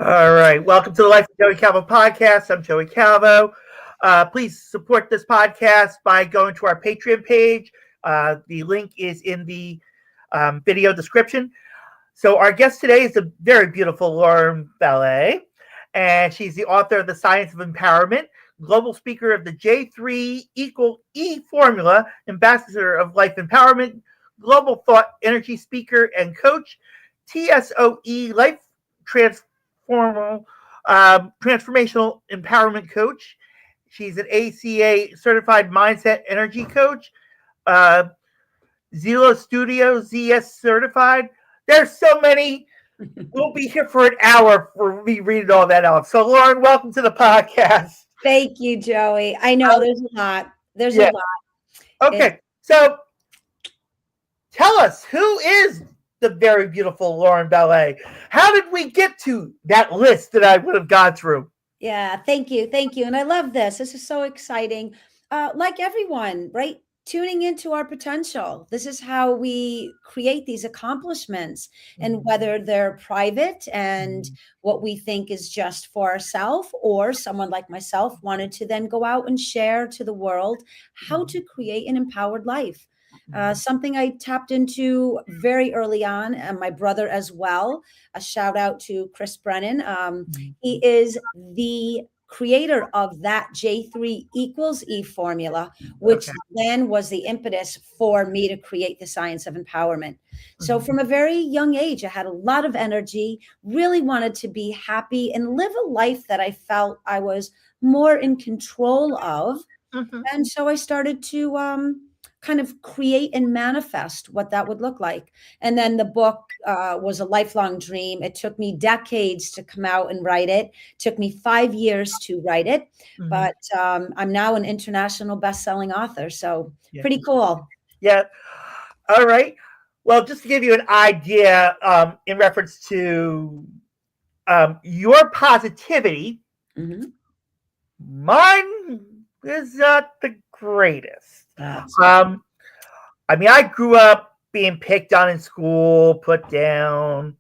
All right. Welcome to the Life of Joey Calvo Podcast. I'm Joey Calvo. Please support this podcast by going to our Patreon page. The link is in the video description. So our guest today is the very beautiful Laura Ballet, and she's the author of The Science of Empowerment, global speaker of the J3=E formula, ambassador of life empowerment, global thought energy speaker and coach, TSOE life transformational empowerment coach. She's an ACA certified mindset energy coach, Zielo Studio ZS certified. There's so many. We'll be here for an hour for me reading all that off. So, Lauren, welcome to the podcast. Thank you, Joey. I know there's a lot. There's a lot. Okay, so tell us, who is the very beautiful Laura Ballet? How did we get to that list that I would have gone through? Yeah, thank you. Thank you. And I love this. This is so exciting. Like everyone, right? Tuning into our potential. This is how we create these accomplishments, and whether they're private and what we think is just for ourselves, or someone like myself wanted to then go out and share to the world how to create an empowered life. Something I tapped into very early on, and my brother as well. A shout out to Chris Brennan. He is the creator of that J3=E formula, which then was the impetus for me to create the Science of Empowerment. So from a very young age, I had a lot of energy, really wanted to be happy and live a life that I felt I was more in control of. And so I started to kind of create and manifest what that would look like. And then the book was a lifelong dream. It took me decades to come out and write it. It took me 5 years to write it, but I'm now an international best-selling author. So pretty cool. Yeah. All right. Well, just to give you an idea in reference to your positivity, mine is not the greatest. I mean, I grew up being picked on in school, put down,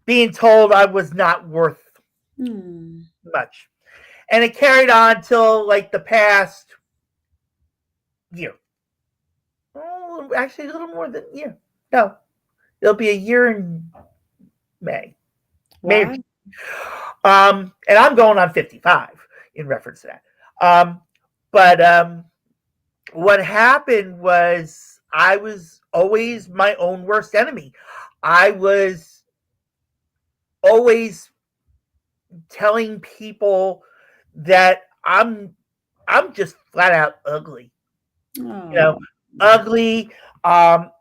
being told I was not worth much. And it carried on till like the past year. Oh, actually, a little more than a year. No, it'll be a year in May. Wow. Maybe. And I'm going on 55 in reference to that. But what happened was I was always my own worst enemy. I was always telling people that I'm just flat out ugly. Ugly, not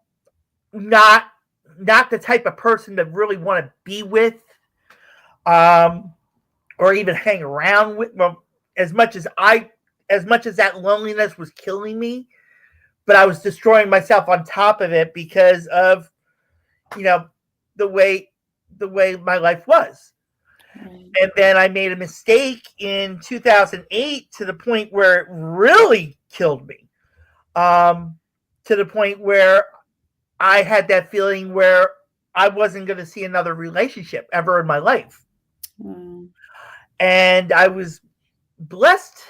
the type of person to really want to be with, or even hang around with. Well, as much as that loneliness was killing me, but I was destroying myself on top of it because of, the way my life was. And then I made a mistake in 2008 to the point where it really killed me. To the point where I had that feeling where I wasn't going to see another relationship ever in my life. And I was blessed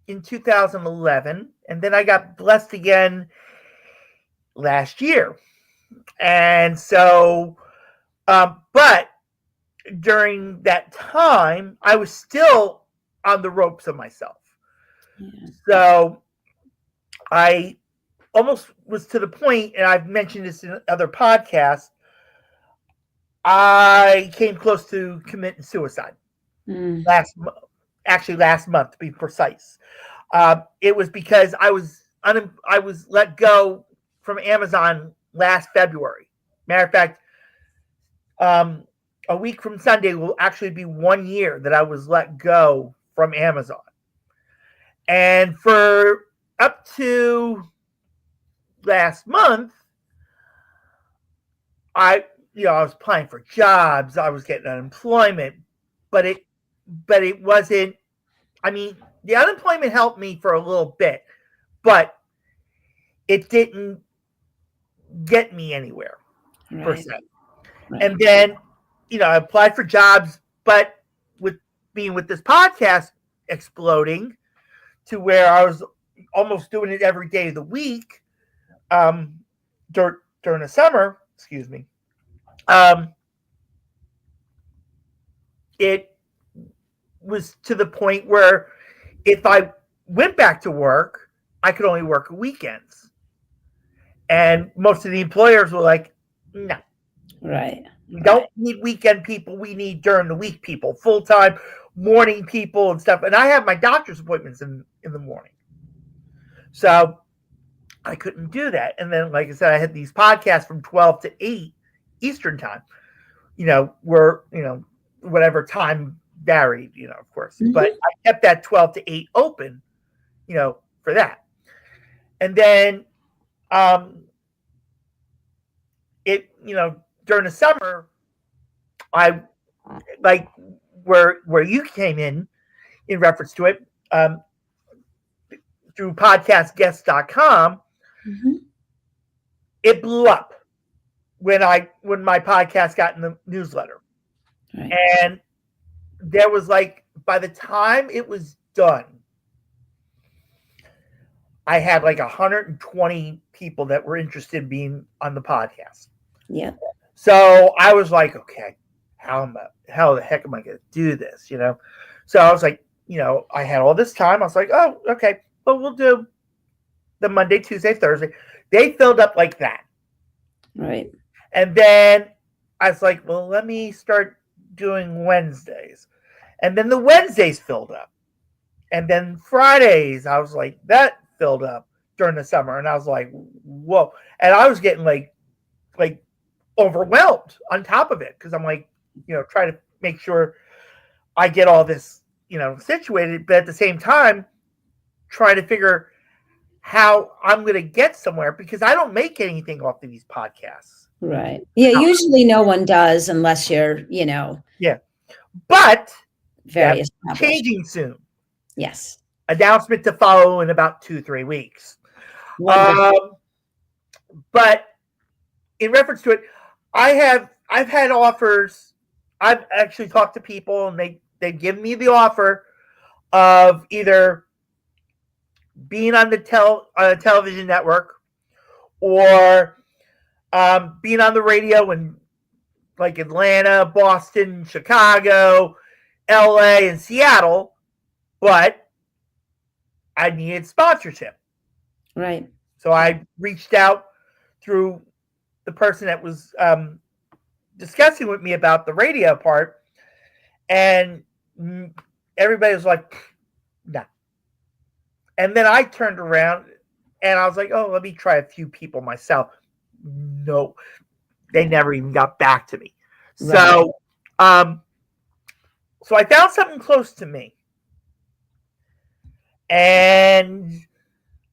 in 2011, and then I got blessed again last year. And so, but during that time, I was still on the ropes of myself. So I almost was to the point, and I've mentioned this in other podcasts, I came close to committing suicide last month, to be precise. It was because I was let go from Amazon last February. Matter of fact, a week from Sunday will actually be 1 year that I was let go from Amazon. And for up to last month, I was applying for jobs, I was getting unemployment, but it wasn't, I mean, the unemployment helped me for a little bit, but it didn't get me anywhere. Right. And then, I applied for jobs, but with being with this podcast exploding to where I was almost doing it every day of the week, during the summer, excuse me, it was to the point where if I went back to work, I could only work weekends. And most of the employers were like, no. Right. We don't need weekend people. We need during the week people, full-time morning people and stuff. And I have my doctor's appointments in the morning. So I couldn't do that. And then, like I said, I had these podcasts from 12 to 8 Eastern time, where, whatever time varied, of course. Mm-hmm. But I kept that 12 to 8 open, for that. And then during the summer, I like where you came in reference to it, through podcastguest.com. Mm-hmm. It blew up when my podcast got in the newsletter. Right. And there was by the time it was done, I had 120 people that were interested in being on the podcast. Yeah. So I was like, okay, how the heck am I going to do this? So I was like, I had all this time. I was like, oh, okay, but we'll do the Monday, Tuesday, Thursday. They filled up like that. Right. And then I was like, well, let me start doing Wednesdays. And then the Wednesdays filled up. And then Fridays, I was like, that filled up during the summer. And I was like, whoa. And I was getting like overwhelmed on top of it. Because I'm like, trying to make sure I get all this, situated. But at the same time, trying to figure how I'm going to get somewhere, because I don't make anything off of these podcasts. Right. Yeah. Usually no one does unless you're, Yeah. But very changing soon. Yes. Announcement to follow in about 2-3 weeks. But in reference to it, I've had offers. I've actually talked to people, and they give me the offer of either being on the television network or being on the radio in Atlanta, Boston, Chicago, LA, and Seattle, but I needed sponsorship. Right. So I reached out through the person that was discussing with me about the radio part, and everybody was like, no. And then I turned around and I was like, oh, let me try a few people myself. No, they never even got back to me. Right. So I found something close to me. And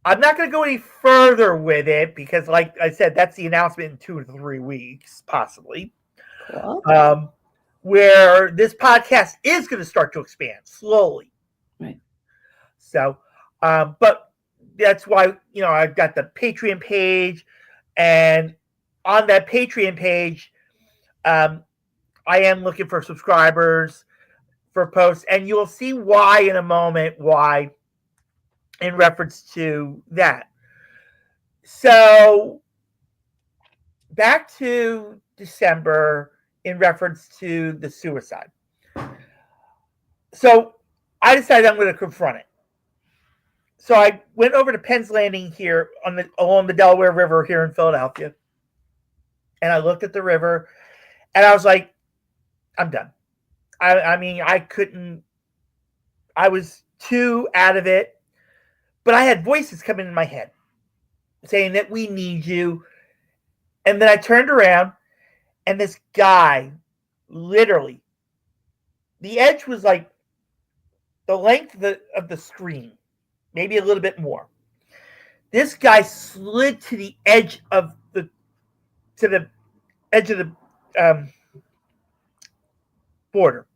I'm not going to go any further with it because, like I said, that's the announcement in 2 to 3 weeks, possibly. Cool. Where this podcast is going to start to expand slowly. Right. So, but that's why, I've got the Patreon page, and on that Patreon page, I am looking for subscribers for posts, and you'll see why in a moment, why in reference to that. So back to December in reference to the suicide. So I decided I'm going to confront it. So I went over to Penn's Landing here along the Delaware River here in Philadelphia. And I looked at the river and I was like, I'm done. I mean, I was too out of it. But I had voices coming in my head saying that we need you. And then I turned around and this guy, literally, the edge was like the length of the screen, maybe a little bit more. This guy slid to the edge of the border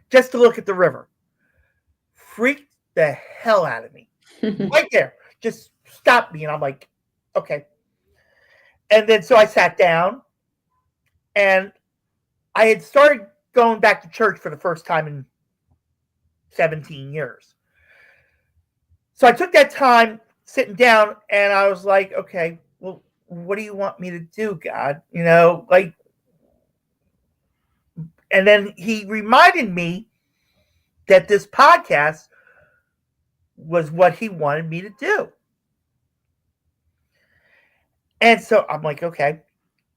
just to look at the river. Freaked the hell out of me. Right there. Just stopped me. And I'm like, okay. And then so I sat down And I had started going back to church for the first time in 17 years. So I took that time sitting down and I was like, okay, well, what do you want me to do, God? And then he reminded me that this podcast was what he wanted me to do. And so I'm like, okay.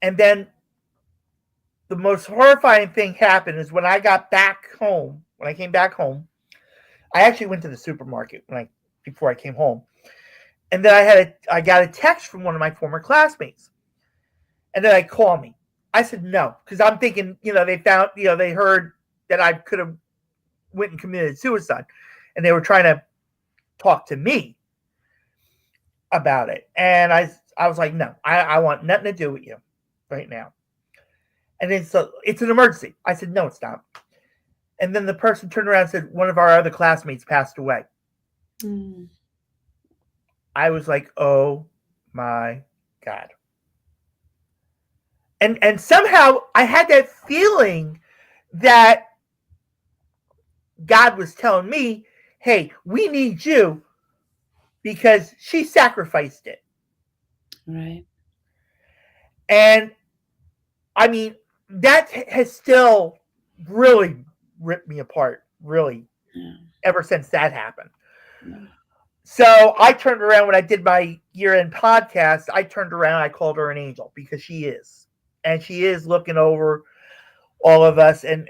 And then the most horrifying thing happened is when I got back home, when I came back home, I actually went to the supermarket before I came home. And then I got a text from one of my former classmates. And then they called me. I said no, because I'm thinking, they heard that I could have went and committed suicide. And they were trying to talk to me about it. And I was like, no, I want nothing to do with you right now. And it's an emergency. I said, no, it's not. And then the person turned around and said, one of our other classmates passed away. Mm. I was like, oh my God. And somehow I had that feeling that God was telling me, hey, we need you because she sacrificed it. Right. And I mean, that has still really ripped me apart, really, ever since that happened. Yeah. So I turned around when I did my year-end podcast. I turned around, I called her an angel because she is. And she is looking over all of us. And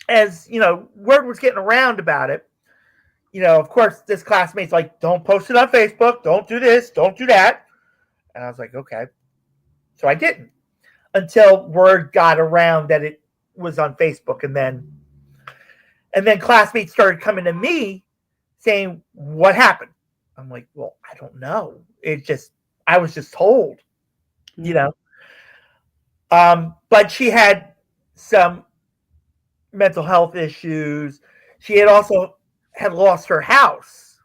as, word was getting around about it, of course, this classmate's like, don't post it on Facebook. Don't do this. Don't do that. And I was like, okay. So I didn't until word got around that it was on Facebook. And then classmates started coming to me saying, what happened? I'm like, well, I don't know. I was just told, but she had some mental health issues. She had also had lost her house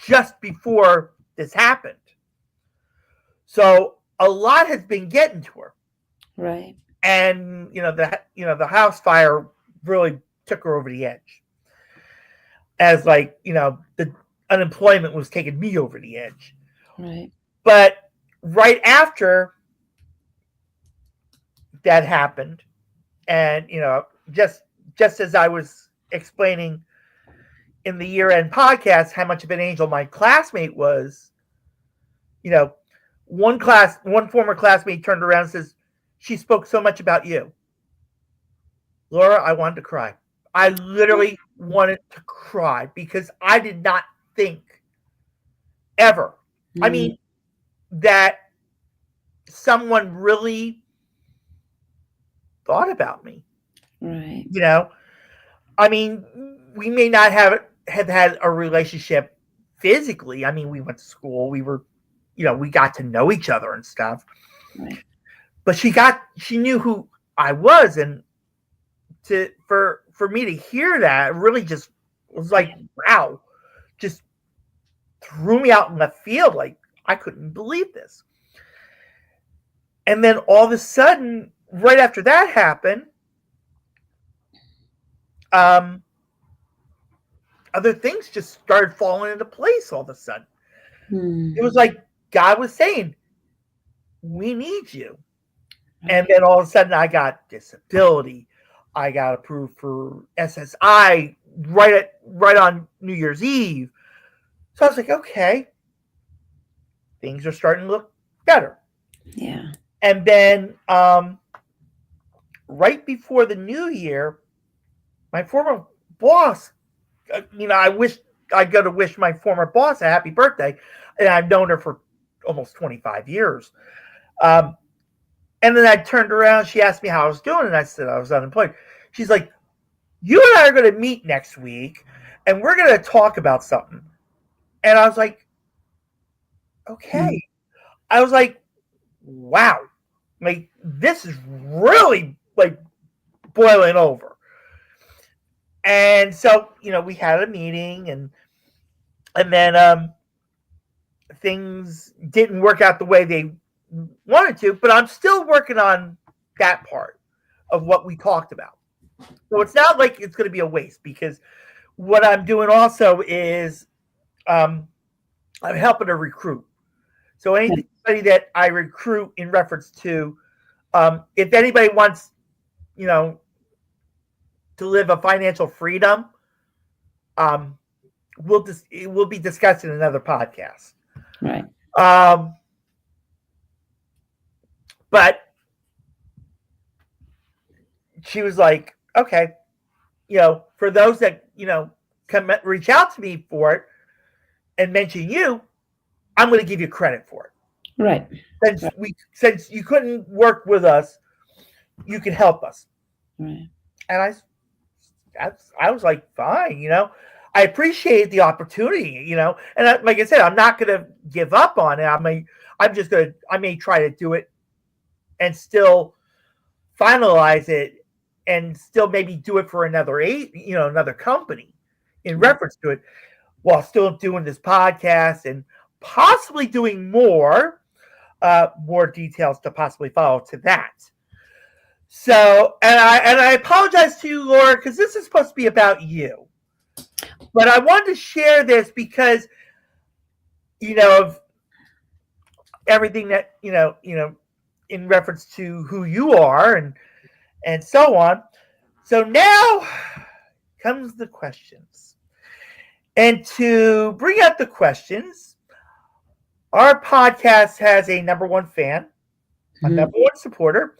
just before this happened. So a lot has been getting to her. Right. And, the house fire really took her over the edge. As the unemployment was taking me over the edge. Right. But right after that happened, and, just as I was explaining in the year-end podcast how much of an angel my classmate was, one former classmate turned around and says, she spoke so much about you. Laura, I wanted to cry. I literally wanted to cry because I did not think ever. Mm. I mean, that someone really thought about me. Right. I mean, we may not have had a relationship physically. I mean, we went to school. We were, we got to know each other and stuff. Right. But she knew who I was, and for me to hear that really just was like, wow, just threw me out in the field. Like, I couldn't believe this. And then all of a sudden, right after that happened, other things just started falling into place all of a sudden. It was like God was saying, we need you. And then all of a sudden I got disability. I got approved for SSI right on New Year's Eve. So I was like, okay, things are starting to look better. Yeah. And then right before the new year, my former boss, I go to wish my former boss a happy birthday, and I've known her for almost 25 years. And then I turned around, she asked me how I was doing, and I said I was unemployed. She's like, you and I are going to meet next week, and we're going to talk about something. And I was like, okay. I was like, wow. Like, this is really, boiling over. And so, we had a meeting, and then things didn't work out the way they wanted to, but I'm still working on that part of what we talked about. So it's not like it's going to be a waste, because what I'm doing also is I'm helping to recruit. So anybody that I recruit in reference to, if anybody wants, to live a financial freedom, we'll be discussing another podcast. Right. But she was like, okay, for those that, come reach out to me for it and mention you, I'm going to give you credit for it. Right. Since you couldn't work with us, you can help us. Right. And I was like, fine, I appreciate the opportunity, and like I said, I'm not going to give up on it. I may try to do it and still finalize it and still maybe do it for another company in reference to it, while still doing this podcast and possibly doing more details to possibly follow to that. So, and I apologize to you, Laura, because this is supposed to be about you. But I wanted to share this because, of everything that, in reference to who you are and so on. So now comes the questions. And to bring up the questions, our podcast has a number one fan, a number one supporter,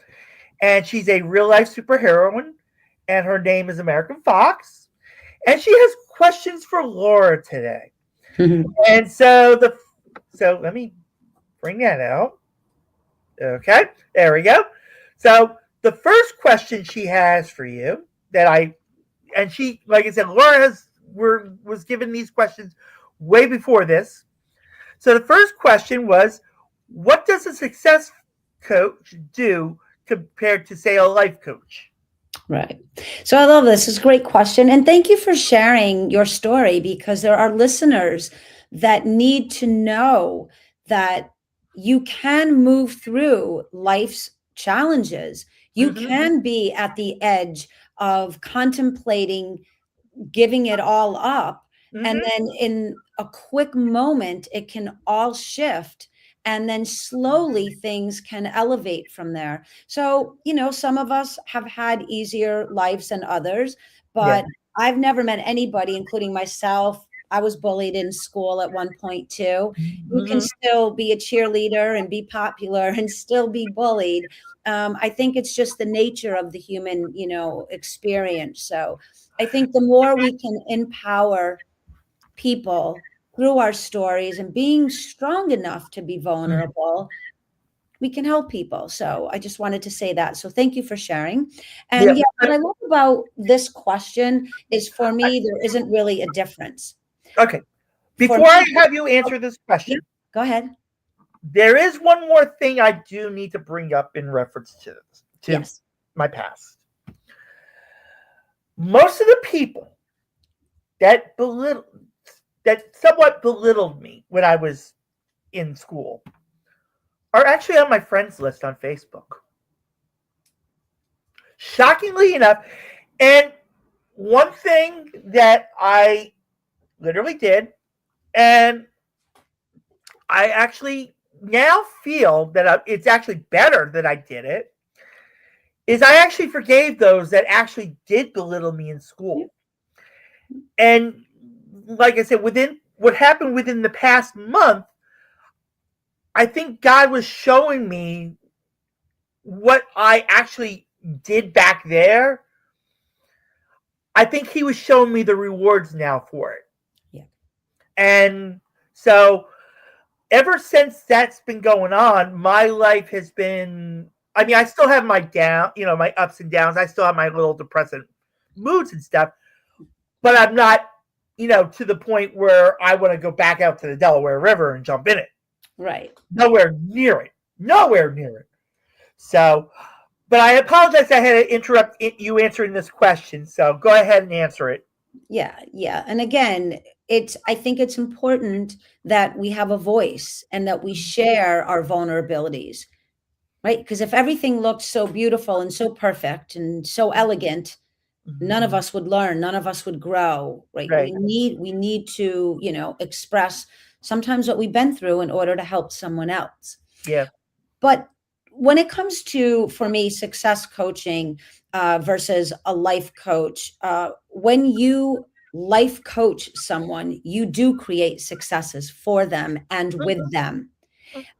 and she's a real life superheroine, and her name is American Fox, and she has questions for Laura today. And so let me bring that out. Okay, there we go. So the first question she has for you and she, like I said, Laura was given these questions way before this. So the first question was, what does a success coach do compared to, say, a life coach? Right. So I love this. It's a great question. And thank you for sharing your story, because there are listeners that need to know that you can move through life's challenges. You can be at the edge of contemplating giving it all up. And then in a quick moment, it can all shift. And then slowly things can elevate from there. So, some of us have had easier lives than others, but I've never met anybody, including myself. I was bullied in school at one point too. You can still be a cheerleader and be popular and still be bullied. I think it's just the nature of the human, experience. So I think the more we can empower people through our stories and being strong enough to be vulnerable, we can help people. So I just wanted to say that. So thank you for sharing. And what I love about this question is, for me, there isn't really a difference. Okay. Before I have you answer this question, go ahead. There is one more thing I do need to bring up in reference to my past. Most of the people that somewhat belittled me when I was in school are actually on my friends list on Facebook. Shockingly enough. And one thing that I literally did, and I actually now feel that it's actually better that I did it, is I actually forgave those that actually did belittle me in school. And like I said, what happened within the past month, I think God was showing me what I actually did back there. I think he was showing me the rewards now for it. Yeah. And so ever since that's been going on, my life has been, I still have my my ups and downs. I still have my little depressive moods and stuff, but I'm not, to the point where I want to go back out to the Delaware River and jump in it. Right. Nowhere near it. So, but I apologize I had to interrupt you answering this question. So go ahead and answer it. Yeah. And again, I think it's important that we have a voice and that we share our vulnerabilities, right? Because if everything looked so beautiful and so perfect and so elegant, none of us would learn, none of us would grow, right? Right. We need to, express sometimes what we've been through in order to help someone else. Yeah. But when it comes to, for me, success coaching versus a life coach, when you life coach someone, you do create successes for them and with them.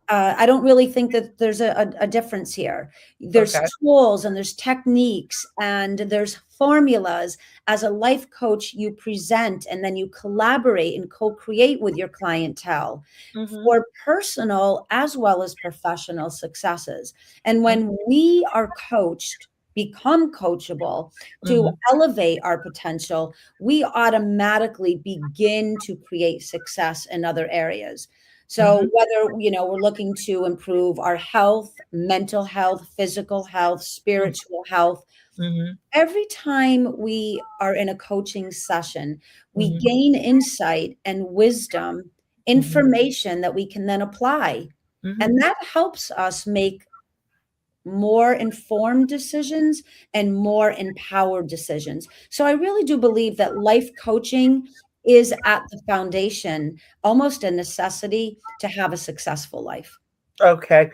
I don't really think that there's a difference here. There's Okay. tools and there's techniques and there's formulas. As a life coach, you present and then you collaborate and co-create with your clientele for personal as well as professional successes. And when we are coached, become coachable to elevate our potential, we automatically begin to create success in other areas. So whether, we're looking to improve our health, mental health, physical health, spiritual health, every time we are in a coaching session, we gain insight and wisdom, information that we can then apply. And that helps us make more informed decisions and more empowered decisions. So I really do believe that life coaching is at the foundation, almost a necessity to have a successful life. Okay.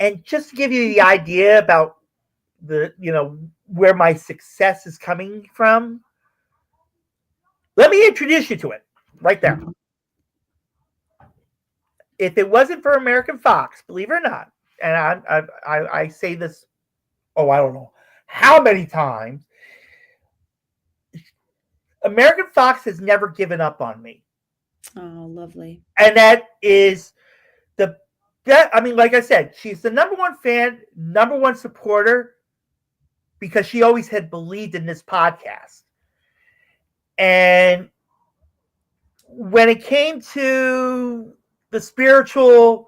And just to give you the idea about where my success is coming from, let me introduce you to it right there. If it wasn't for American Fox, believe it or not, and I say this, I don't know how many times, American Fox has never given up on me. Oh, lovely. And that is like I said, she's the number one fan, number one supporter, because she always had believed in this podcast. And when it came to the spiritual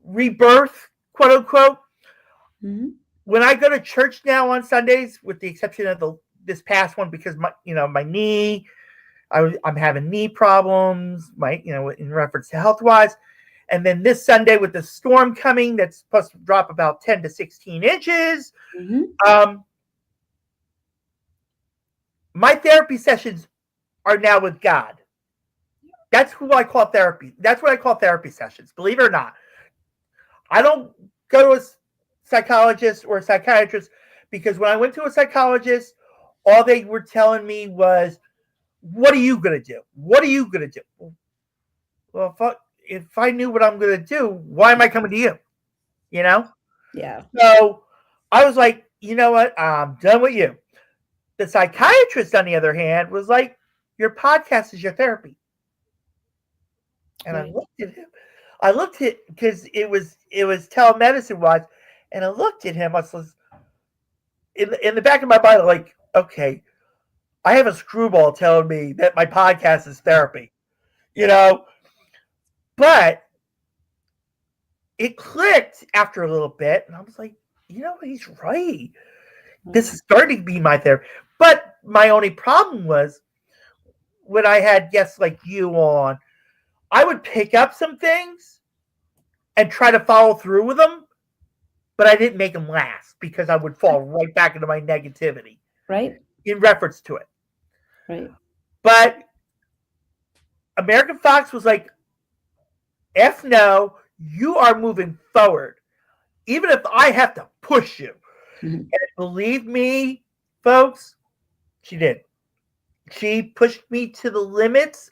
rebirth, quote unquote, when I go to church now on Sundays, with the exception of this past one, because my knee, I'm having knee problems, in reference to health wise. And then this Sunday with the storm coming, that's supposed to drop about 10 to 16 inches. My therapy sessions are now with God. That's who I call therapy. That's what I call therapy sessions, believe it or not. I don't go to a psychologist or a psychiatrist, because when I went to a psychologist, all they were telling me was, what are you going to do? What are you going to do? Well, if I knew what I'm going to do, why am I coming to you? Yeah. So I was like, you know what? I'm done with you. The psychiatrist, on the other hand, was like, your podcast is your therapy. And I looked at him. I looked at, because it was telemedicine wise, and I looked at him. I was in the back of my mind, like, okay, I have a screwball telling me that my podcast is therapy, But it clicked after a little bit, and I was like, he's right. This is starting to be my therapy. But my only problem was, when I had guests like you on, I would pick up some things and try to follow through with them, but I didn't make them last, because I would fall right back into my negativity. Right. In reference to it. Right. But American Fox was like, F no, you are moving forward, even if I have to push you. And believe me, folks, she did. She pushed me to the limits.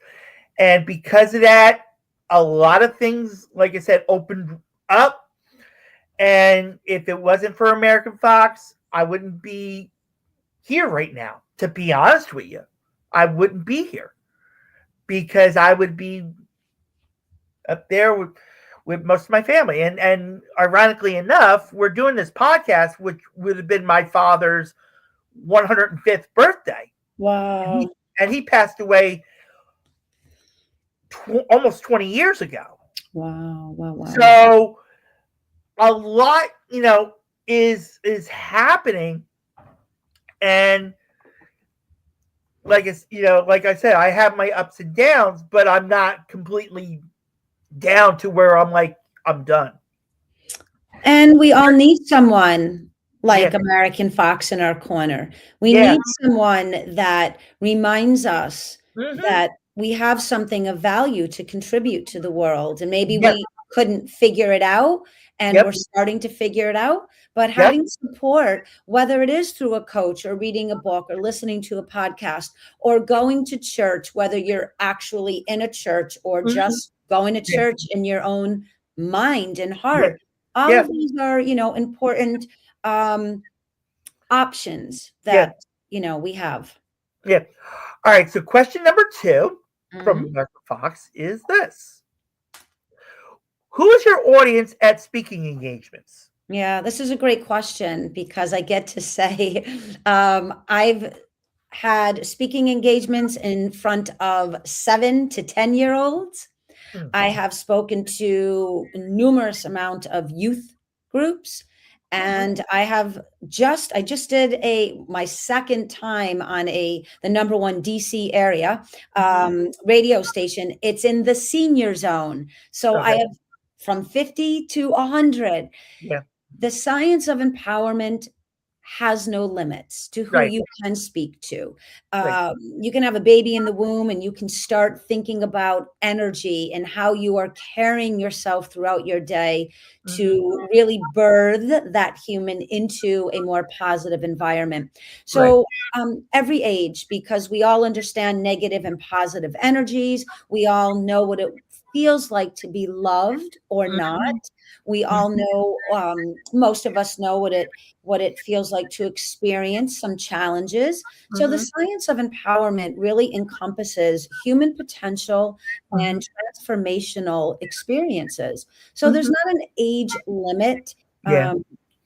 And because of that, a lot of things, like I said, opened up. And if it wasn't for American Fox, I wouldn't be here right now. To be honest with you, I wouldn't be here, because I would be up there with most of my family. And ironically enough, we're doing this podcast, which would have been my father's 105th birthday. Wow. And he passed away almost 20 years ago. Wow. So a lot, is happening. And like it's, like I said, I have my ups and downs, but I'm not completely down to where I'm like, I'm done. And we all need someone like Yeah. American Fox in our corner. We Yeah. need someone that reminds us Mm-hmm. that we have something of value to contribute to the world. And maybe Yep. we couldn't figure it out, and Yep. we're starting to figure it out. But Yep. having support, whether it is through a coach or reading a book or listening to a podcast or going to church, whether you're actually in a church or Mm-hmm. just going to Yeah. church in your own mind and Yeah. heart, all Yeah. of these are, important options Yeah. that, we have. Yeah. All right. So question number 2 from Mhm. American Fox is this. Who is your audience at speaking engagements? Yeah, this is a great question because I get to say I've had speaking engagements in front of 7 to 10-year-olds. Hmm. I have spoken to numerous amount of youth groups, and I just did my second time on the number one DC area radio station. It's in the senior zone. So I Okay. have from 50 to 100. Yeah. The science of empowerment has no limits to who Right. you can speak to. Right. You can have a baby in the womb and you can start thinking about energy and how you are carrying yourself throughout your day to really birth that human into a more positive environment. So every age, because we all understand negative and positive energies, we all know what it feels like to be loved or not. We all know, most of us know what it feels like to experience some challenges. So the science of empowerment really encompasses human potential and transformational experiences. So there's not an age limit. Yeah.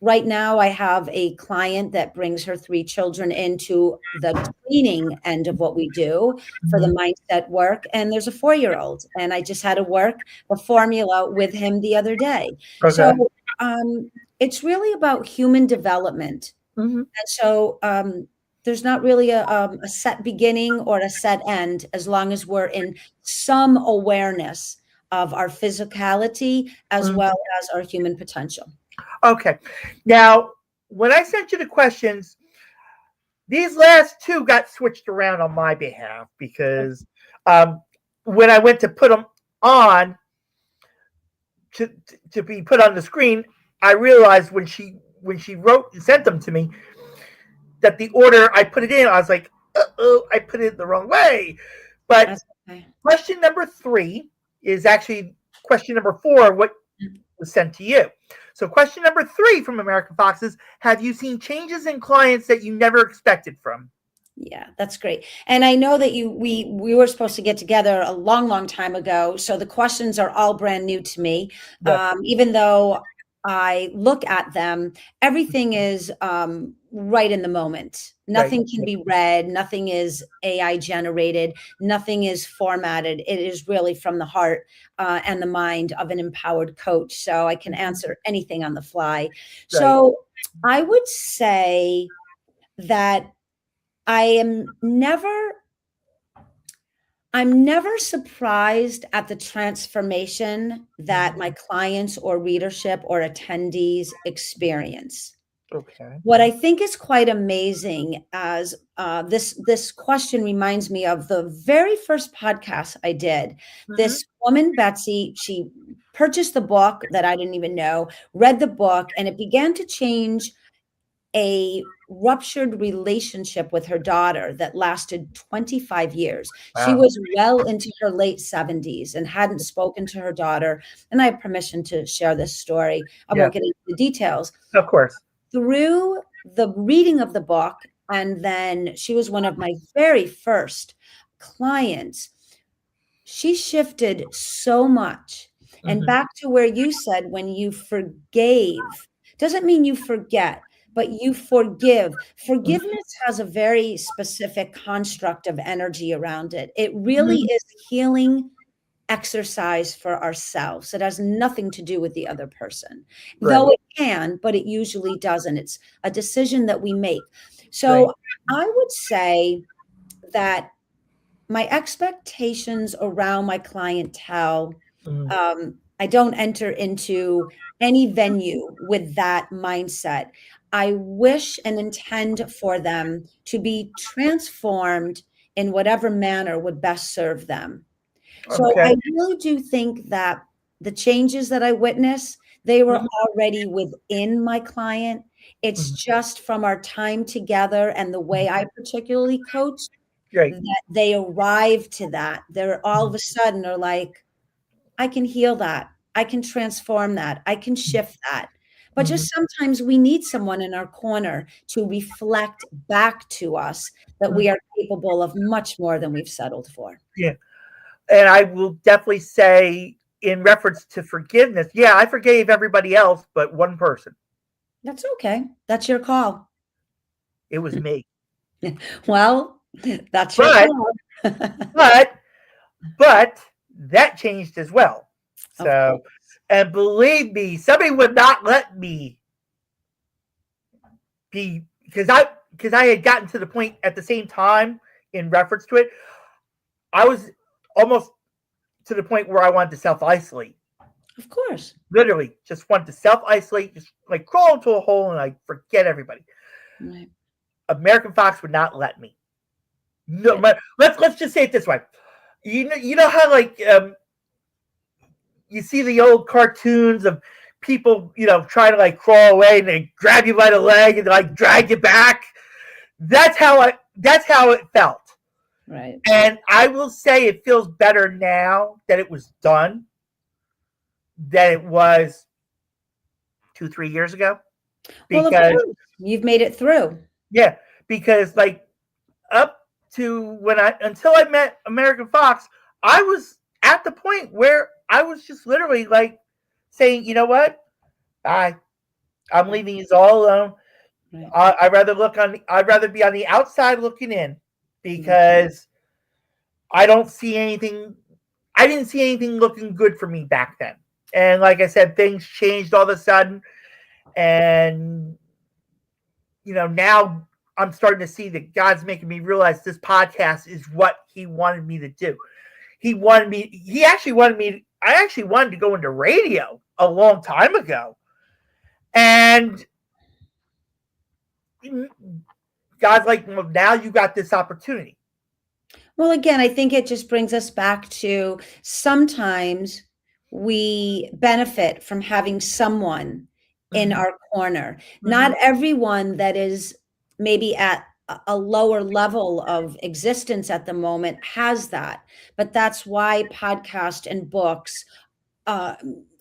Right now, I have a client that brings her 3 children into the training end of what we do for the mindset work. And there's a 4-year-old, and I just had to work a formula with him the other day. Okay. So it's really about human development. And so there's not really a set beginning or a set end, as long as we're in some awareness of our physicality as well as our human potential. Okay. Now, when I sent you the questions, these last 2 got switched around on my behalf because when I went to put them on to be put on the screen, I realized when she wrote and sent them to me that the order I put it in, I was like, uh-oh, I put it the wrong way. But question number 3 is actually question number 4, what was sent to you. So question number 3 from American Fox is, have you seen changes in clients that you never expected from? Yeah, that's great. And I know that we were supposed to get together a long time ago. So the questions are all brand new to me. Even though I look at them, everything is right in the moment. Nothing can be read. Nothing is AI generated. Nothing is formatted. It is really from the heart and the mind of an empowered coach. So I can answer anything on the fly. So I would say that I'm never surprised at the transformation that my clients or readership or attendees experience. Okay. What I think is quite amazing, as this question reminds me of the very first podcast I did. This woman, Betsy, she purchased the book that I didn't even know, read the book, and it began to change a ruptured relationship with her daughter that lasted 25 years. Wow. She was well into her late 70s and hadn't spoken to her daughter. And I have permission to share this story. I won't get into the details. Of course. Through the reading of the book, and then she was one of my very first clients, she shifted so much. And back to where you said, when you forgave, doesn't mean you forget, but you forgive. Forgiveness has a very specific construct of energy around it. It really is a healing exercise for ourselves. It has nothing to do with the other person, though it can, but it usually doesn't. It's a decision that we make. So I would say that my expectations around my clientele, Mhm. I don't enter into any venue with that mindset. I wish and intend for them to be transformed in whatever manner would best serve them. So Okay. I really do think that the changes that I witness, they were Mhm. already within my client. It's Mhm. just from our time together and the way I particularly coach Great. that they arrive to that. They're all of Mhm. a sudden are like, I can heal that. I can transform that. I can shift that. But Mhm. just sometimes we need someone in our corner to reflect back to us that Mhm. we are capable of much more than we've settled for. Yeah. And I will definitely say, in reference to forgiveness, yeah, I forgave everybody else but one person. That's okay. That's your call. It was me. Well, that's your But, call. but, but that changed as well. Of So, course. and believe me, somebody would not let me be, because I had gotten to the point at the same time in reference to it. I was almost to the point where I wanted to self isolate. Of course. Literally, just wanted to self isolate, just like crawl into a hole and like forget everybody. Right. American Fox would not let me. No, Good. let's just say it this way. You know how like you see the old cartoons of people trying to like crawl away and they grab you by the leg and like drag you back. That's how it felt. Right. And I will say it feels better now that it was done than it was 2-3 years ago. Well, of Because course. You've made it through. yeah, because like up to when I until I met American Fox, I was at the point where I was just literally like saying, you know what, bye. I'm Right. leaving you all alone. Right. I'd rather be on the outside looking in Mhm. because I don't see anything. I didn't see anything looking good for me back then. And like I said, things changed all of a sudden, and now I'm starting to see that God's making me realize this podcast is what He wanted me to do. He actually wanted me. I actually wanted to go into radio a long time ago, and God's like, well, now you got this opportunity. Well, again, I think it just brings us back to sometimes we benefit from having someone in Mm-hmm. our corner. Mm-hmm. Not everyone that is maybe at a lower level of existence at the moment has that, but that's why podcast and books uh,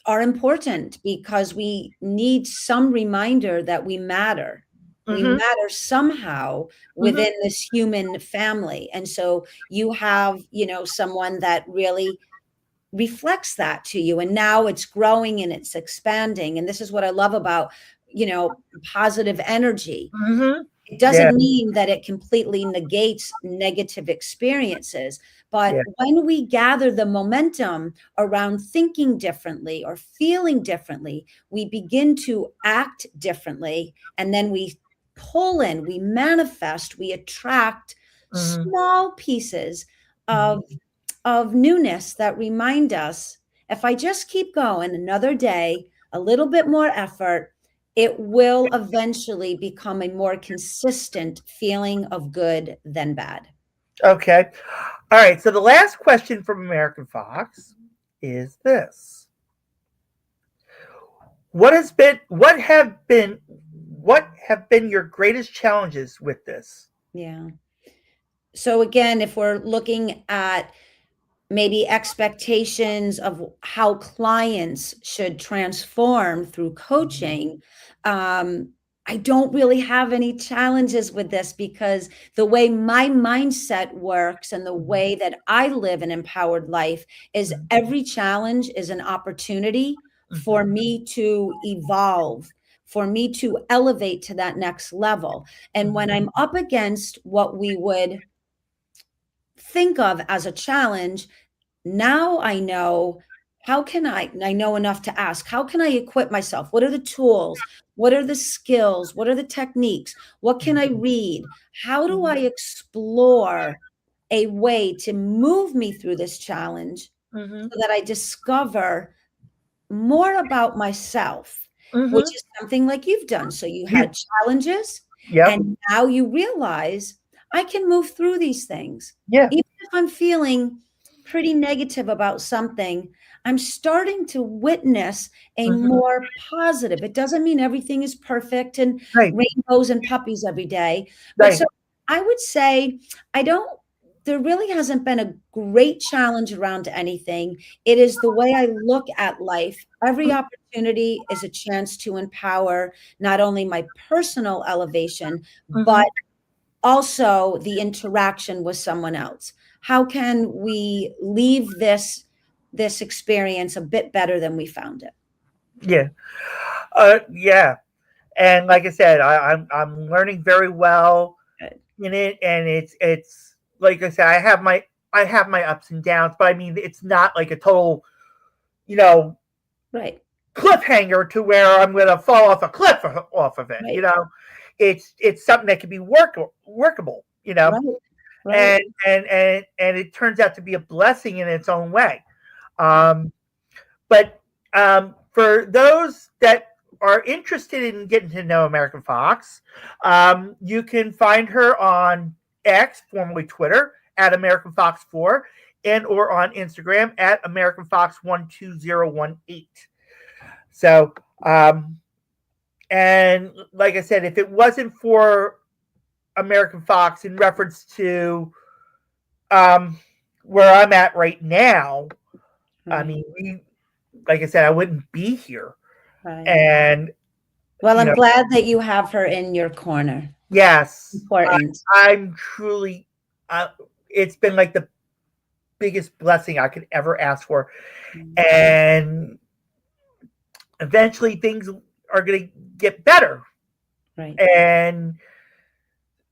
are important because we need some reminder that we matter. We Mm-hmm. matter somehow Mm-hmm. within this human family. And so you have, someone that really reflects that to you. And now it's growing and it's expanding. And this is what I love about, positive energy. Mm-hmm. It Yeah. doesn't mean that it completely negates negative experiences, Yeah. but when we gather the momentum around thinking differently or feeling differently, we begin to act differently, and then we pull in, we manifest, we attract Mm-hmm. small pieces of Mm-hmm. of newness that remind us, if I just keep going another day, a little bit more effort, it will eventually become a more consistent feeling of good than bad. Okay. All right. So the last question from American Fox is this: what have been your greatest challenges with this? Yeah. So again, if we're looking at maybe expectations of how clients should transform through Mm-hmm. coaching, I don't really have any challenges with this because the way my mindset works and the way that I live an empowered life is every challenge is an opportunity for Mm-hmm. me to evolve, for me to elevate to that next level. And when Mm-hmm. I'm up against what we would think of as a challenge, now I know, I know enough to ask, how can I equip myself? What are the tools? What are the skills? What are the techniques? What can I read? How do I explore a way to move me through this challenge Mm-hmm. so that I discover more about myself, which Mm-hmm. is something like you've done. So you You, had challenges, yep. and now you realize I can move through these things. Yeah. Even if I'm feeling pretty negative about something, I'm starting to witness a Mm-hmm. more positive. It doesn't mean everything is perfect and Right. rainbows and puppies every day. But Right. so I would say there really hasn't been a great challenge around anything. It is the way I look at life. Every opportunity is a chance to empower not only my personal elevation, Mm-hmm. but also the interaction with someone else. How can we leave this experience a bit better than we found it? Yeah. Yeah. And like I said, I'm learning very well Good. in it, and it's like I said, I have my ups and downs, but I mean, it's not like a total, you know, Right. cliffhanger to where I'm going to fall off a cliff off of it. Right. It's something that can be workable. Right. Right. And it turns out to be a blessing in its own way. Um, but for those that are interested in getting to know American Fox, you can find her on X, formerly Twitter, at American Fox 4, and or on Instagram at American Fox 12018. So, and like I said, if it wasn't for American Fox in reference to where I'm at right now, I mean, like I said, I wouldn't be here. Right. And Well, I'm glad that you have her in your corner. yes, Important. I'm truly. It's been like the biggest blessing I could ever ask for, and eventually things are going to get better, Right. And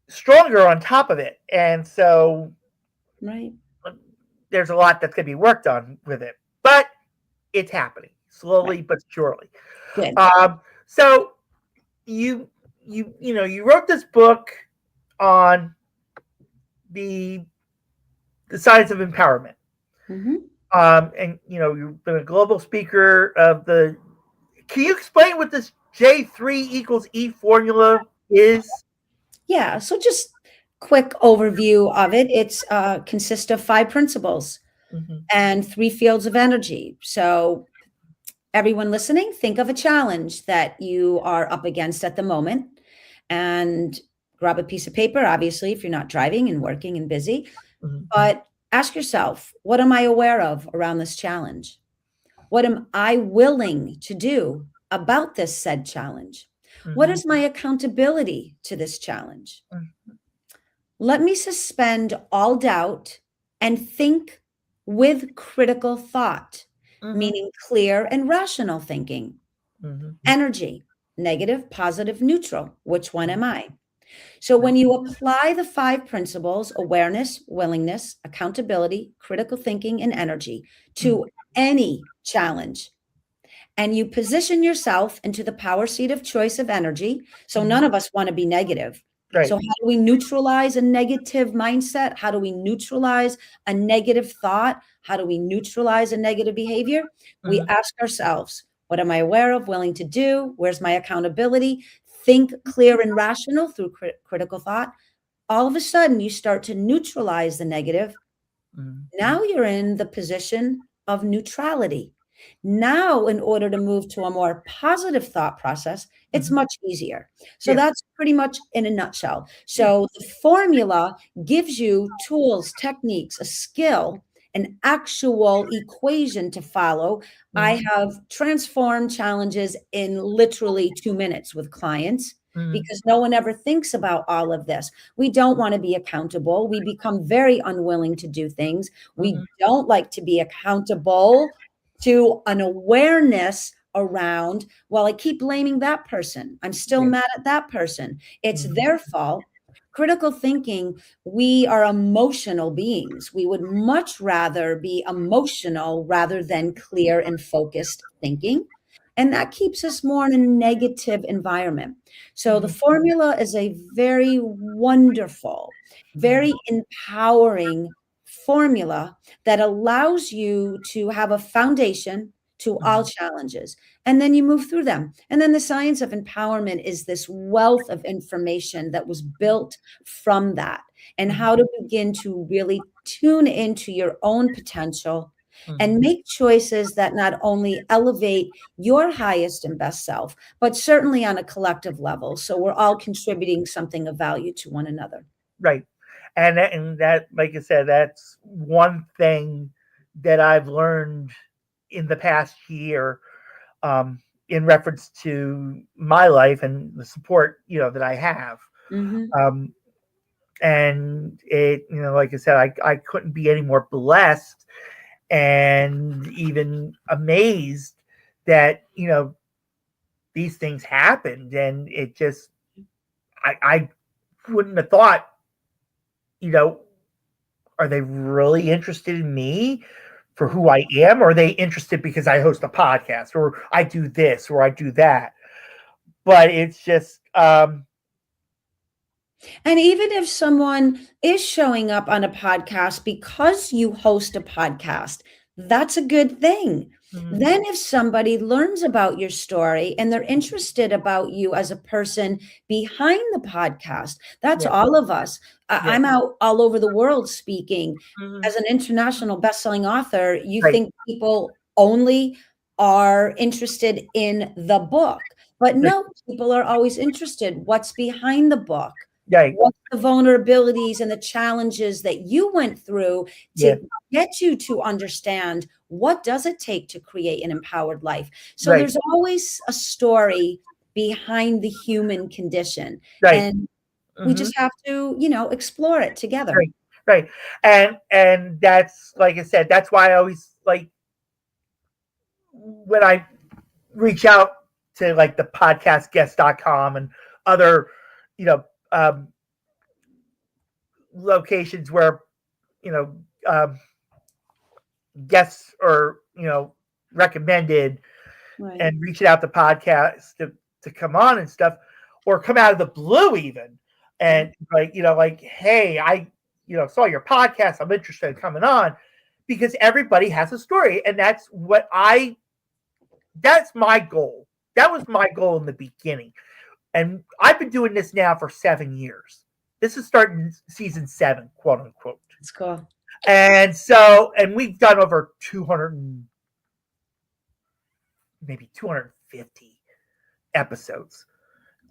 stronger on top of it. And so, right, there's a lot that's going to be worked on with it, but it's happening slowly right. but surely. Good. So you wrote this book on the science of empowerment. Mm-hmm. And you've been a global speaker of the. Can you explain what this J3 = E formula is? Yeah. So just quick overview of it. It's consists of 5 principles and 3 fields of energy. So everyone listening, think of a challenge that you are up against at the moment and grab a piece of paper, obviously, if you're not driving and working and busy. But ask yourself, what am I aware of around this challenge? What am I willing to do about this said challenge? What is my accountability to this challenge? Let me suspend all doubt and think with critical thought, meaning clear and rational thinking. Energy, negative, positive, neutral. Which one am I? So when you apply the 5 principles, awareness, willingness, accountability, critical thinking, and energy to any challenge, and you position yourself into the power seat of choice of energy. So none of us want to be negative. Right. So how do we neutralize a negative mindset? How do we neutralize a negative thought? How do we neutralize a negative behavior? We ask ourselves, what am I aware of, willing to do? Where's my accountability? Think clear and rational through critical thought. All of a sudden, you start to neutralize the negative. Now you're in the position of neutrality. Now, in order to move to a more positive thought process, it's much easier. So that's pretty much in a nutshell. So the formula gives you tools, techniques, a skill, an actual equation to follow. I have transformed challenges in literally 2 minutes with clients because no one ever thinks about all of this. We don't want to be accountable. We become very unwilling to do things. We don't like to be accountable to an awareness around, well, I keep blaming that person. I'm still mad at that person. It's their fault. Critical thinking, we are emotional beings. We would much rather be emotional rather than clear and focused thinking. And that keeps us more in a negative environment. So the formula is a very wonderful, very empowering formula that allows you to have a foundation to all challenges. And then you move through them. And then the science of empowerment is this wealth of information that was built from that, and how to begin to really tune into your own potential and make choices that not only elevate your highest and best self, but certainly on a collective level. So we're all contributing something of value to one another. Right. And that, like I said, that's one thing that I've learned in the past year, in reference to my life and the support, that I have. And it, like I said, I couldn't be any more blessed and even amazed that, these things happened. And it just, I wouldn't have thought, are they really interested in me for who I am? Or are they interested because I host a podcast, or I do this, or I do that? But it's just, and even if someone is showing up on a podcast because you host a podcast, that's a good thing. Then if somebody learns about your story and they're interested about you as a person behind the podcast, that's all of us. I'm out all over the world speaking. As an international best-selling author, you think people only are interested in the book. But no, people are always interested. What's behind the book? What's the vulnerabilities and the challenges that you went through to get you to understand what does it take to create an empowered life? So there's always a story behind the human condition. And we just have to, explore it together. Right. And that's, like I said, that's why I always like when I reach out to like the podcastguest.com and other, locations where, guests are, recommended, and reaching out to podcasts to come on and stuff, or come out of the blue even. And like, hey, I, saw your podcast. I'm interested in coming on, because everybody has a story. And that's my goal. That was my goal in the beginning. And I've been doing this now for 7 years. This is starting season 7, quote unquote. That's cool. And we've done over 200, maybe 250 episodes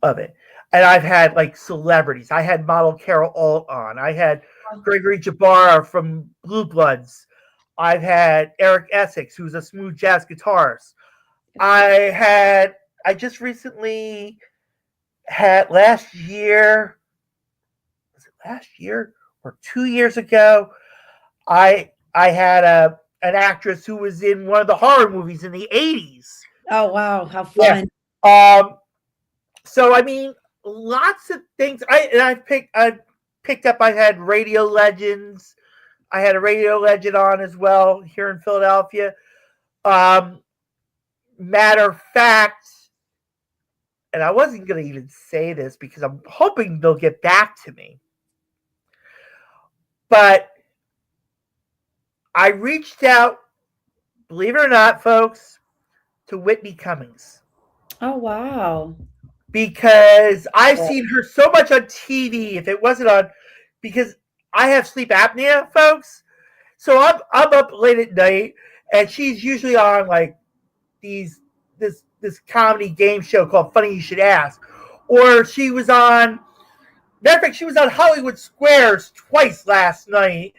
of it. And I've had like celebrities. I had model Carol Alt on. I had Gregory Jabara from Blue Bloods. I've had Eric Essex, who's a smooth jazz guitarist. I just recently had last year or 2 years ago, I had an actress who was in one of the horror movies in the 80s. Oh, wow. How fun. So, I mean, lots of things. I picked up, I had radio legends. I had a radio legend on as well here in Philadelphia. Matter of fact, and I wasn't going to even say this because I'm hoping they'll get back to me, but I reached out, believe it or not, folks, to Whitney Cummings. Oh, wow. Because I've seen her so much on TV. If it wasn't on, because I have sleep apnea, folks. So I'm up late at night, and she's usually on like this comedy game show called Funny You Should Ask. Or she was on, matter of fact, she was on Hollywood Squares twice last night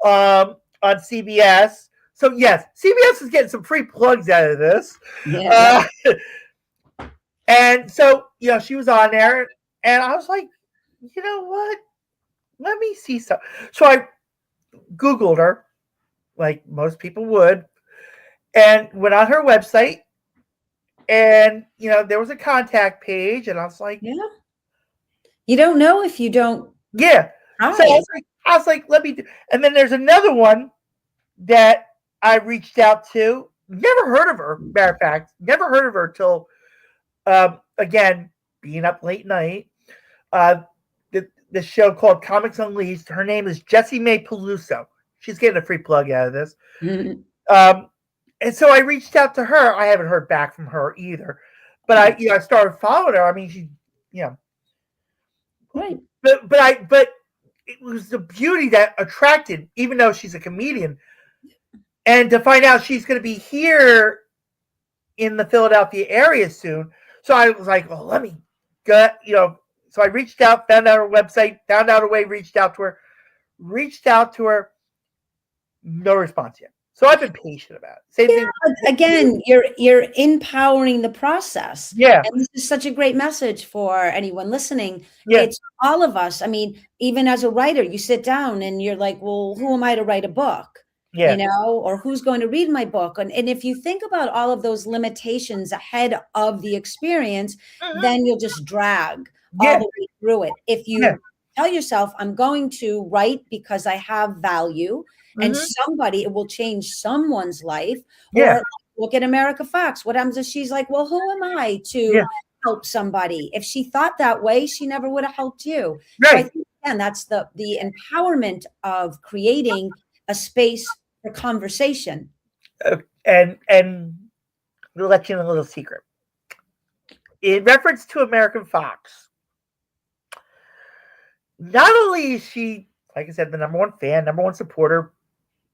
on CBS. So yes, CBS is getting some free plugs out of this. Yeah. And so, she was on there, and I was like, you know what? Let me see some. So I Googled her, like most people would, and went on her website, and, there was a contact page, and I was like, yeah. You don't know if you don't. Yeah. Try. So I was like, let me do. And then there's another one that I reached out to never heard of her. Matter of fact, never heard of her till again, being up late night. The show called Comics Unleashed. Her name is Jessie Mae Peluso. She's getting a free plug out of this. And so I reached out to her. I haven't heard back from her either, but I started following her. I mean, she, right. But it was the beauty that attracted, even though she's a comedian, and to find out she's going to be here in the Philadelphia area soon. So I was like, well, let me go, So I reached out, found out her website, found out a way, reached out to her, no response yet. So I've been patient about it. Same thing. Again, you're empowering the process. Yeah. And this is such a great message for anyone listening. Yeah. It's all of us. I mean, even as a writer, you sit down and you're like, well, who am I to write a book? Yeah. Or who's going to read my book? And if you think about all of those limitations ahead of the experience, then you'll just drag all the way through it. If you tell yourself, I'm going to write because I have value, and it will change someone's life. Or look at America Fox. What happens if she's like, well, who am I to help somebody? If she thought that way, she never would have helped you. Right. So I think, again, that's the empowerment of creating a space for conversation. And we'll let you in a little secret. In reference to American Fox, not only is she, like I said, the number one fan, number one supporter,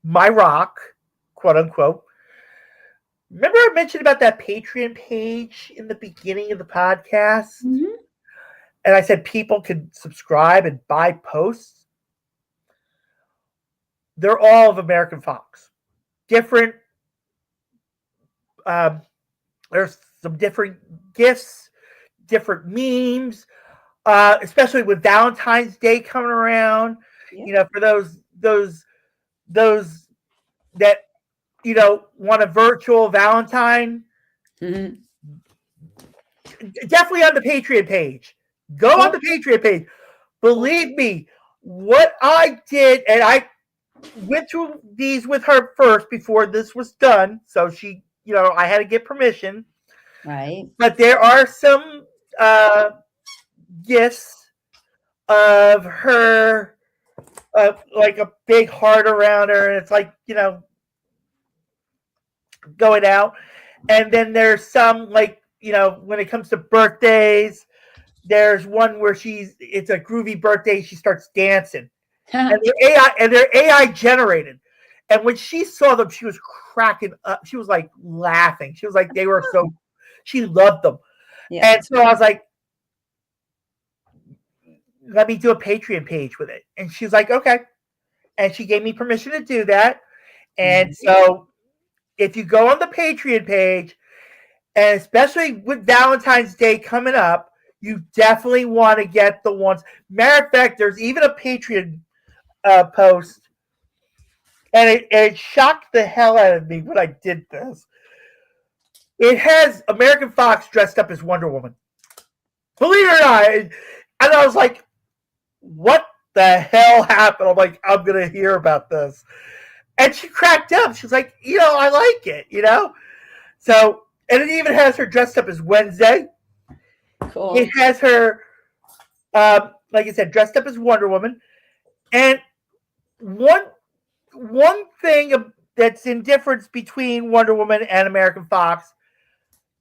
my rock, quote unquote. Remember I mentioned about that Patreon page in the beginning of the podcast? And I said people could subscribe and buy posts. They're all of American Fox. Different. There's some different gifts, different memes, especially with Valentine's Day coming around. For those that want a virtual Valentine, definitely on the Patreon page. Go on the Patreon page. Believe me, what I did, and I went through these with her first before this was done. So she, I had to get permission. Right. But there are some gifts of her, like a big heart around her, and it's like, going out. And then there's some, like, when it comes to birthdays, there's one where it's a groovy birthday, she starts dancing. And they're AI generated. And when she saw them, she was cracking up. She was like laughing. She was like, she loved them. Yeah. And so I was like, let me do a Patreon page with it. And she was like, okay. And she gave me permission to do that. And so if you go on the Patreon page, and especially with Valentine's Day coming up, you definitely want to get the ones. Matter of fact, there's even a Patreon post, and it shocked the hell out of me when I did this. It has American Fox dressed up as Wonder Woman. Believe it or not. And I was like, what the hell happened? I'm like, I'm going to hear about this. And she cracked up. She's like, I like it, So, and it even has her dressed up as Wednesday. Cool. It has her, like I said, dressed up as Wonder Woman. And one thing that's in difference between Wonder Woman and American Fox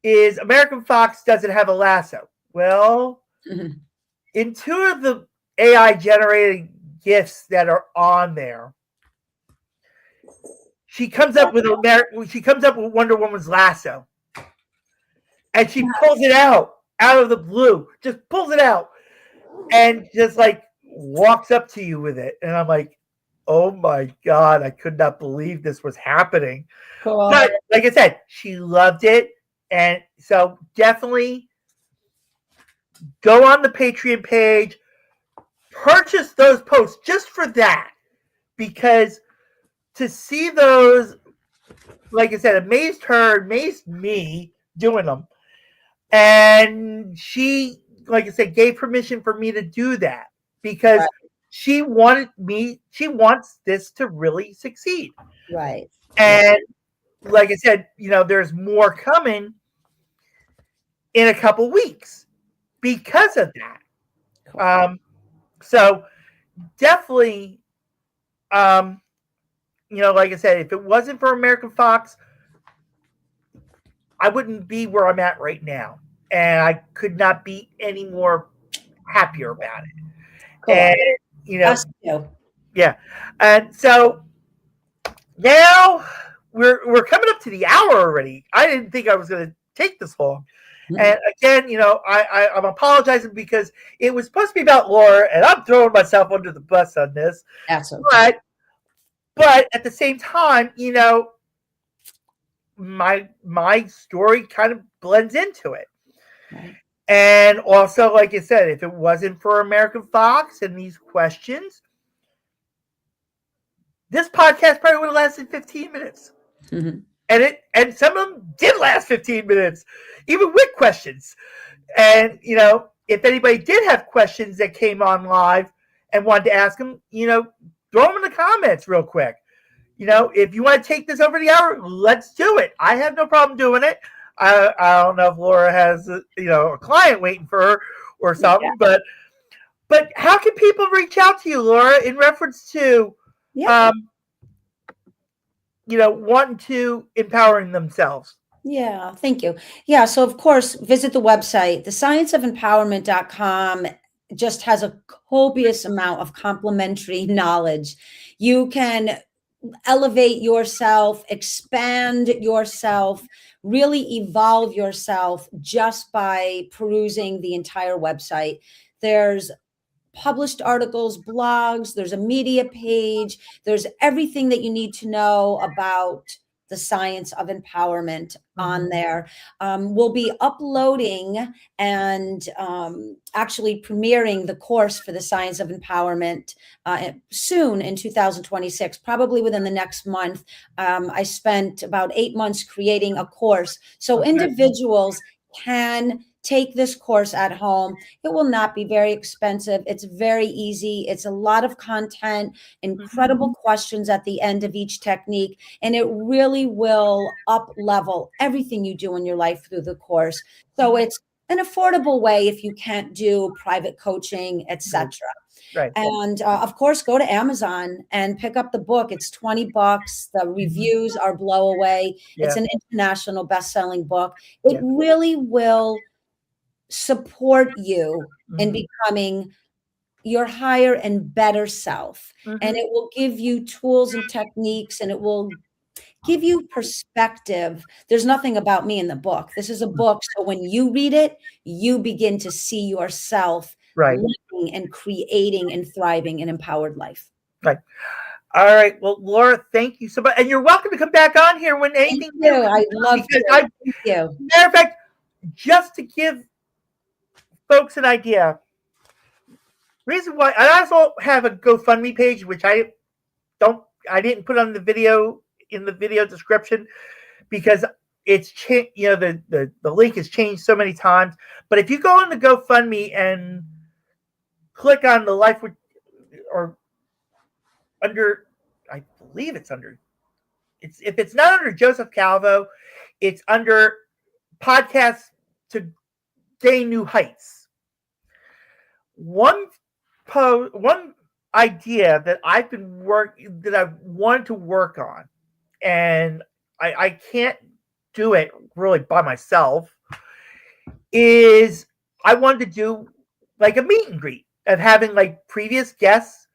is American Fox doesn't have a lasso. Well, in two of the AI generated gifts that are on there, she comes up with Wonder Woman's lasso, and she pulls it out of the blue, just pulls it out, and just like walks up to you with it. And I'm like, oh my God, I could not believe this was happening. Cool. But like I said, she loved it. And so definitely go on the Patreon page, purchase those posts just for that, because to see those, like I said, amazed her, amazed me doing them. And she, like I said, gave permission for me to do that because she wants this to really succeed. Right. And like I said, there's more coming in a couple weeks because of that. Cool. So definitely, like I said, if it wasn't for American Fox, I wouldn't be where I'm at right now. And I could not be any more happier about it. Cool. And, Us too. Yeah. And so now we're coming up to the hour already. I didn't think I was going to take this long. Mm-hmm. And again, I'm apologizing because it was supposed to be about Laura, and I'm throwing myself under the bus on this. That's okay. But at the same time, my story kind of blends into it. Right. And also, like I said, if it wasn't for American Fox and these questions, this podcast probably would have lasted 15 minutes. Mm-hmm. And some of them did last 15 minutes, even with questions. And, if anybody did have questions that came on live and wanted to ask them, throw them in the comments real quick. If you want to take this over the hour, let's do it. I have no problem doing it. I don't know if Laura has, a client waiting for her or something, but how can people reach out to you, Laura, in reference to, wanting to empowering themselves? Yeah, thank you. Yeah, so of course, visit the website. thescienceofempowerment.com just has a copious amount of complementary knowledge. You can elevate yourself, expand yourself, really evolve yourself just by perusing the entire website. There's published articles, blogs, there's a media page, there's everything that you need to know about the science of empowerment on there. We'll be uploading and actually premiering the course for the science of empowerment soon in 2026, probably within the next month. I spent about 8 months creating a course so individuals can take this course at home. It will not be very expensive. It's very easy. It's a lot of content, incredible questions at the end of each technique, and it really will up level everything you do in your life through the course. So it's an affordable way if you can't do private coaching, etc. Right. And of course, go to Amazon and pick up the book. It's $20. The reviews are blow away. Yeah. It's an international best-selling book. It really will support you in becoming your higher and better self. And it will give you tools and techniques, and it will give you perspective. There's nothing about me in the book. This is a book. So when you read it, you begin to see yourself living and creating and thriving an empowered life. Right. All right. Well, Laura, thank you so much. And you're welcome to come back on here when anything. Thank you. I'd love to. Thank you. Matter of fact, just to give folks an idea, reason why I also have a GoFundMe page, which I didn't put on the video in the video description because it's changed. The link has changed so many times. But if you go on the GoFundMe and click on the life or under, I believe it's under. If it's not under Joseph Calvo, it's under podcasts to gain new heights. One idea that I've wanted to work on, and I can't do it really by myself, is I wanted to do like a meet and greet of having like previous guests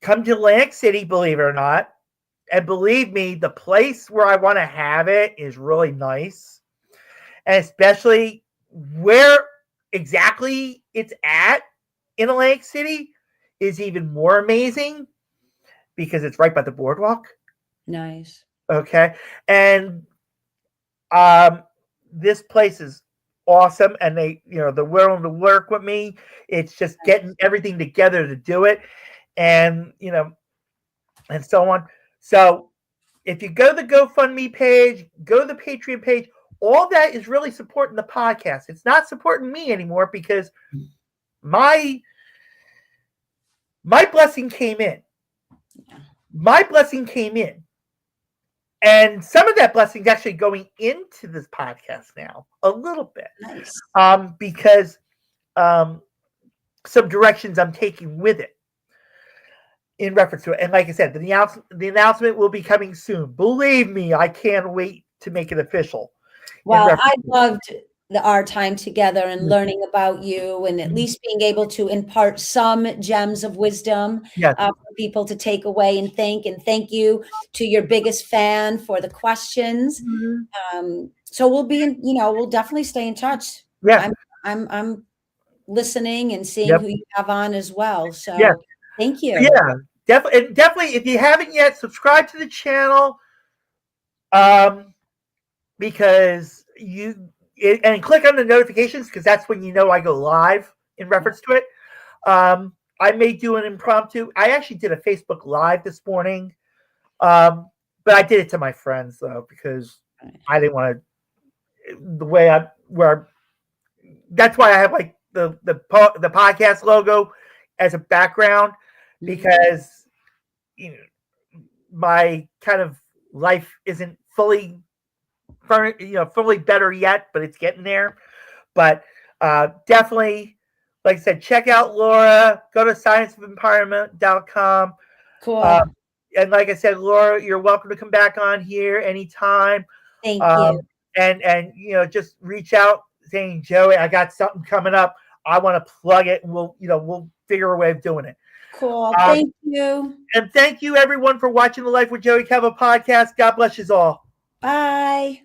come to Atlantic City, believe it or not. And believe me, the place where I want to have it is really nice. And especially where exactly it's at in Atlantic City is even more amazing because it's right by the boardwalk. Nice. Okay. And this place is awesome, and they're willing to work with me. It's just getting everything together to do it, and and so on. So if you go to the GoFundMe page, go to the Patreon page, all that is really supporting the podcast. It's not supporting me anymore because my blessing came in. My blessing came in. And some of that blessing is actually going into this podcast now, a little bit. Nice. Because some directions I'm taking with it in reference to it. And like I said, the announcement will be coming soon. Believe me, I can't wait to make it official. Well, I loved our time together and learning about you, and at least being able to impart some gems of wisdom for people to take away and think. And thank you to your biggest fan for the questions. So we'll be we'll definitely stay in touch. Yeah. I'm listening and seeing who you have on as well. So thank you. Yeah, definitely. If you haven't yet, subscribe to the channel. Because and click on the notifications, because that's when you know I go live in reference to it. I may do an impromptu. I actually did a Facebook Live this morning, but I did it to my friends though, because I didn't want to. That's why I have like the podcast logo as a background, because my kind of life isn't fully better yet, but it's getting there. But definitely, like I said, check out Laura. Go to scienceofempowerment.com. Cool. And like I said, Laura, you're welcome to come back on here anytime. Thank you. And just reach out saying, Joey, I got something coming up. I want to plug it, and we'll figure a way of doing it. Cool. Thank you. And thank you everyone for watching the Life with Joey Calvo podcast. God bless you all. Bye.